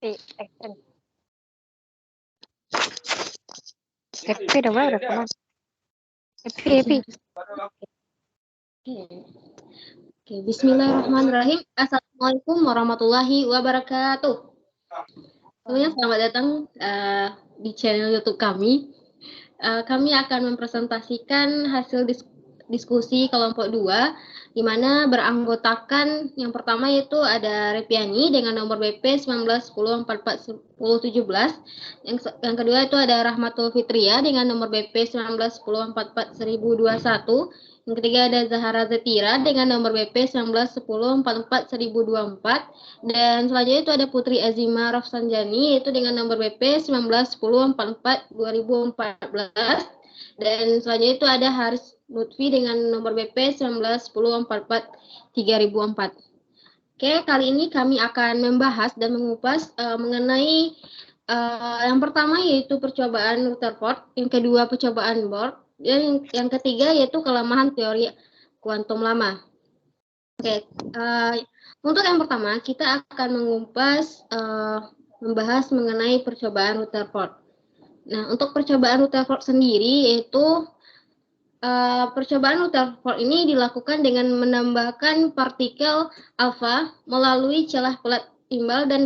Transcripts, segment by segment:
action. Happy udah mulai rekaman. Happy. Oke, bismillahirrahmanirrahim. Assalamualaikum warahmatullahi wabarakatuh. Semuanya selamat datang di channel YouTube kami. Kami akan mempresentasikan hasil diskusi kelompok 2, di mana beranggotakan yang pertama yaitu ada Repiani dengan nomor BP 1910441017. Yang kedua itu ada Rahmatul Fitria dengan nomor BP 1910441021. Yang ketiga ada Zahara Zetira dengan nomor BP 1910441024. Dan selanjutnya itu ada Putri Azima Rafsanjani itu dengan nomor BP 1910442014. Dan selanjutnya itu ada Haris Lutfi dengan nomor BP 1910443004. Oke, kali ini kami akan membahas dan mengupas mengenai yang pertama yaitu percobaan Rutherford, yang kedua percobaan Bohr, dan yang ketiga yaitu kelemahan teori kuantum lama. Oke, untuk yang pertama kita akan mengupas membahas mengenai percobaan Rutherford. Nah, untuk percobaan Rutherford sendiri yaitu percobaan Rutherford ini dilakukan dengan menambahkan partikel alfa melalui celah pelat timbal dan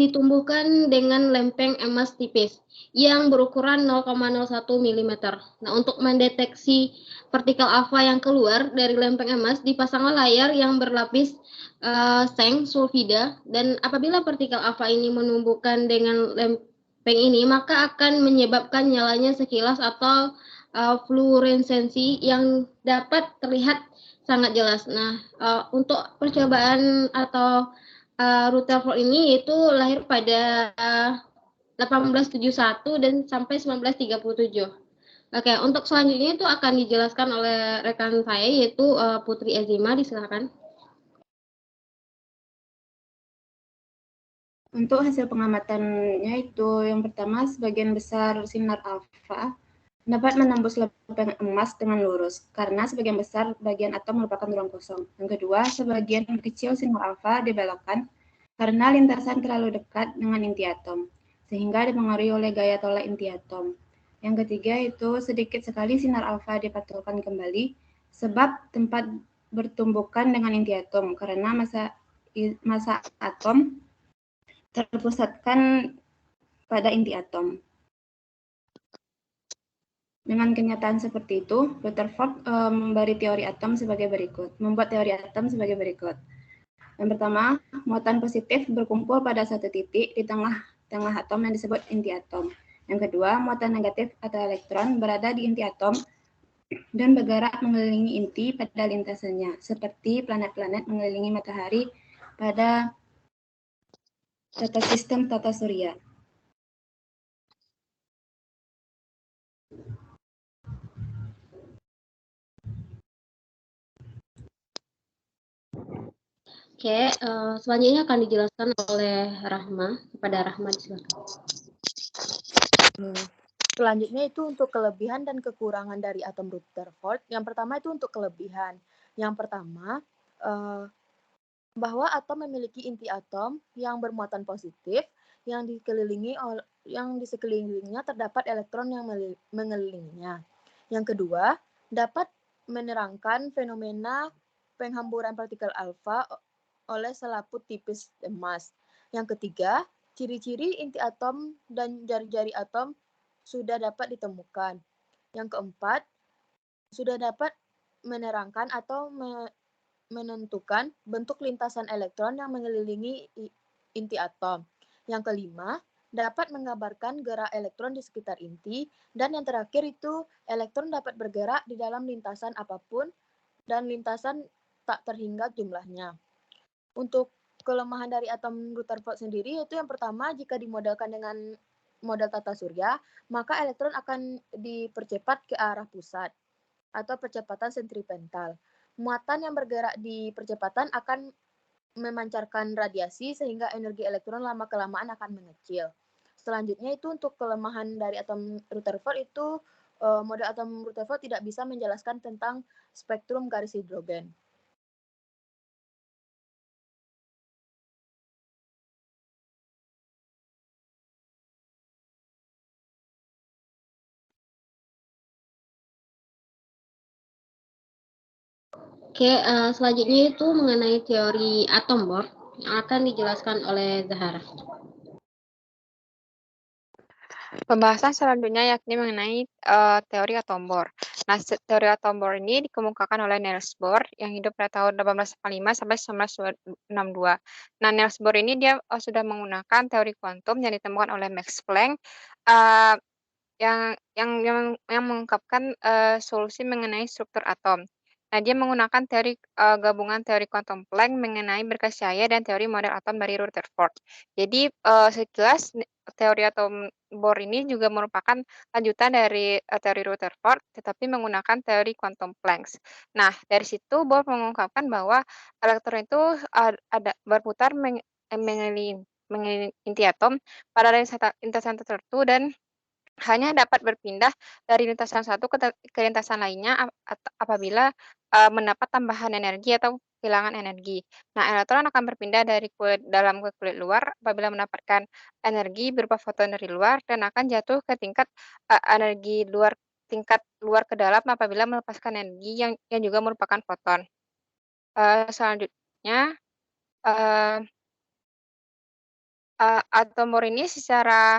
ditumbuhkan dengan lempeng emas tipis yang berukuran 0,01 mm. Nah, untuk mendeteksi partikel alfa yang keluar dari lempeng emas, dipasanglah layar yang berlapis seng sulfida, dan apabila partikel alfa ini menumbuhkan dengan lempeng ini, maka akan menyebabkan nyalanya sekilas atau fluoresensi yang dapat terlihat sangat jelas. Nah, untuk percobaan atau Rutherford ini itu lahir pada 1871 dan sampai 1937. Oke, untuk selanjutnya itu akan dijelaskan oleh rekan saya yaitu Putri Azima, disilakan. Untuk hasil pengamatannya itu yang pertama, sebagian besar sinar alfa dapat menembus lempeng emas dengan lurus karena sebagian besar bagian atom merupakan ruang kosong. Yang kedua, sebagian kecil sinar alfa dibelokkan karena lintasan terlalu dekat dengan inti atom, sehingga dipengaruhi oleh gaya tolak inti atom. Yang ketiga itu sedikit sekali sinar alfa dipantulkan kembali sebab tempat bertumbukan dengan inti atom karena massa atom terpusatkan pada inti atom. Dengan kenyataan seperti itu, Rutherford membuat teori atom sebagai berikut. Yang pertama, muatan positif berkumpul pada satu titik di tengah atom yang disebut inti atom. Yang kedua, muatan negatif atau elektron berada di inti atom dan bergerak mengelilingi inti pada lintasannya, seperti planet-planet mengelilingi matahari pada tata sistem tata surya. Oke, selanjutnya akan dijelaskan oleh Rahma. Kepada Rahma, disilakan. Selanjutnya itu untuk kelebihan dan kekurangan dari atom Rutherford. Yang pertama itu untuk kelebihan. Yang pertama, bahwa atom memiliki inti atom yang bermuatan positif, yang di sekelilingnya terdapat elektron yang mengelilinginya. Yang kedua, dapat menerangkan fenomena penghamburan partikel alfa oleh selaput tipis emas. Yang ketiga, ciri-ciri inti atom dan jari-jari atom sudah dapat ditemukan. Yang keempat, sudah dapat menerangkan atau menentukan bentuk lintasan elektron yang mengelilingi inti atom. Yang kelima, dapat menggambarkan gerak elektron di sekitar inti. Dan yang terakhir itu, elektron dapat bergerak di dalam lintasan apapun dan lintasan tak terhingga jumlahnya. Untuk kelemahan dari atom Rutherford sendiri, yaitu yang pertama, jika dimodelkan dengan model tata surya, maka elektron akan dipercepat ke arah pusat atau percepatan sentripetal. Muatan yang bergerak di percepatan akan memancarkan radiasi sehingga energi elektron lama-kelamaan akan mengecil. Selanjutnya itu untuk kelemahan dari atom Rutherford itu model atom Rutherford tidak bisa menjelaskan tentang spektrum garis hidrogen. Oke, selanjutnya itu mengenai teori atom Bohr yang akan dijelaskan oleh Zahara. Pembahasan selanjutnya yakni mengenai teori atom Bohr. Nah, teori atom Bohr ini dikemukakan oleh Niels Bohr yang hidup pada tahun 1845 sampai 1962. Nah, Niels Bohr ini dia sudah menggunakan teori kuantum yang ditemukan oleh Max Planck uh, yang mengungkapkan solusi mengenai struktur atom. Nah, dia menggunakan teori gabungan teori kuantum Planck mengenai berkas cahaya dan teori model atom dari Rutherford. Jadi sekilas teori atom Bohr ini juga merupakan lanjutan dari teori Rutherford, tetapi menggunakan teori kuantum Planck. Nah, dari situ Bohr mengungkapkan bahwa elektron itu ada berputar mengelilingi inti atom pada lintasan tertentu dan hanya dapat berpindah dari lintasan satu ke lintasan lainnya apabila mendapat tambahan energi atau kehilangan energi. Nah, elektron akan berpindah dari kulit dalam ke kulit luar apabila mendapatkan energi berupa foton dari luar dan akan jatuh ke energi tingkat luar ke dalam apabila melepaskan energi yang juga merupakan foton. Selanjutnya, atom Bohr ini secara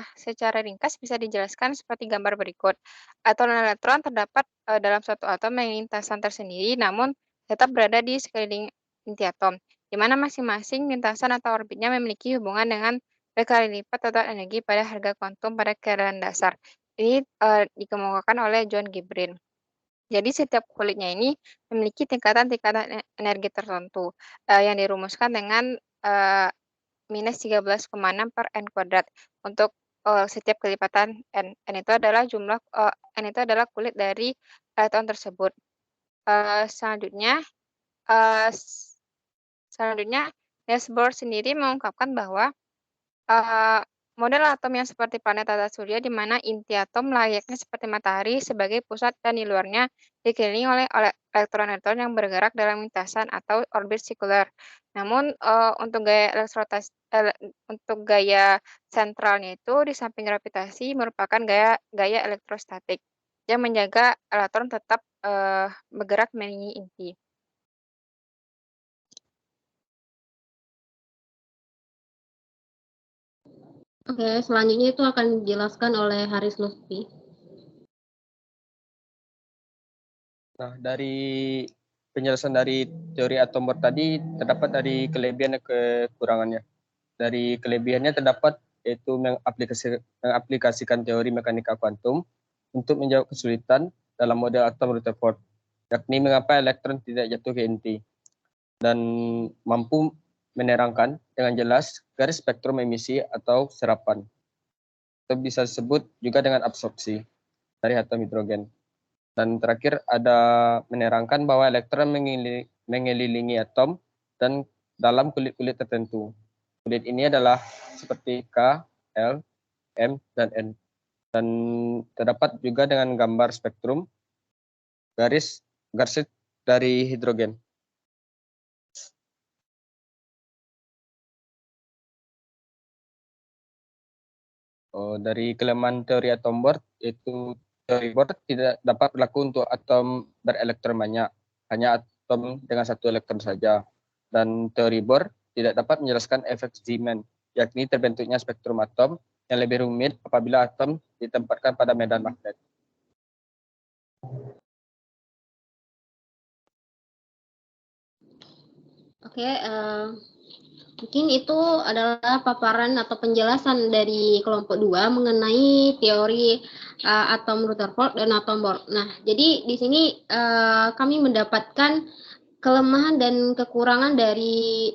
ringkas bisa dijelaskan seperti gambar berikut. Atom elektron terdapat dalam suatu atom yang lintasan tersendiri, namun tetap berada di sekeliling inti atom, di mana masing-masing lintasan atau orbitnya memiliki hubungan dengan berkali lipat total energi pada harga kuantum pada keadaan dasar. Ini dikemukakan oleh John Gibran. Jadi setiap kulitnya ini memiliki tingkatan-tingkatan energi tertentu yang dirumuskan dengan minus 13,6 per N kuadrat untuk setiap kelipatan N. N itu adalah N itu adalah kulit dari elektron tersebut. Selanjutnya, Niels Bohr sendiri mengungkapkan bahwa model atom yang seperti planet tata surya di mana inti atom layaknya seperti matahari sebagai pusat dan di luarnya dikelilingi oleh elektron-elektron yang bergerak dalam lintasan atau orbit sirkular. Namun untuk gaya sentralnya itu di samping gravitasi merupakan gaya elektrostatik yang menjaga elektron tetap bergerak mengelilingi inti. Oke, selanjutnya itu akan dijelaskan oleh Haris Lutfi. Nah, dari penjelasan dari teori atom Bohr tadi terdapat dari kelebihan dan kekurangannya. Dari kelebihannya terdapat yaitu mengaplikasikan teori mekanika kuantum untuk menjawab kesulitan dalam model atom Rutherford, yakni mengapa elektron tidak jatuh ke inti, dan mampu menerangkan dengan jelas garis spektrum emisi atau serapan. Itu bisa disebut juga dengan absorpsi dari atom hidrogen. Dan terakhir ada menerangkan bahwa elektron mengelilingi atom dan dalam kulit-kulit tertentu. Kulit ini adalah seperti K, L, M, dan N. Dan terdapat juga dengan gambar spektrum garis dari hidrogen. Dari kelemahan teori atom Bohr, yaitu teori Bohr tidak dapat berlaku untuk atom berelektron banyak, hanya atom dengan satu elektron saja. Dan teori Bohr tidak dapat menjelaskan efek Zeeman, yakni terbentuknya spektrum atom yang lebih rumit apabila atom ditempatkan pada medan magnet. Oke, mungkin itu adalah paparan atau penjelasan dari kelompok 2 mengenai teori atom Rutherford dan atom Bohr. Nah, jadi di sini kami mendapatkan kelemahan dan kekurangan dari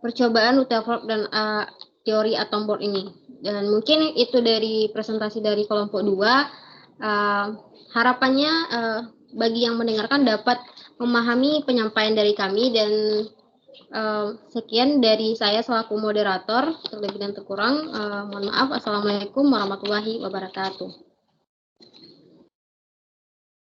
percobaan Rutherford dan teori atom Bohr ini. Dan mungkin itu dari presentasi dari kelompok 2. Harapannya bagi yang mendengarkan dapat memahami penyampaian dari kami, dan sekian dari saya selaku moderator. Terlebih dan terkurang mohon maaf. Assalamualaikum warahmatullahi wabarakatuh.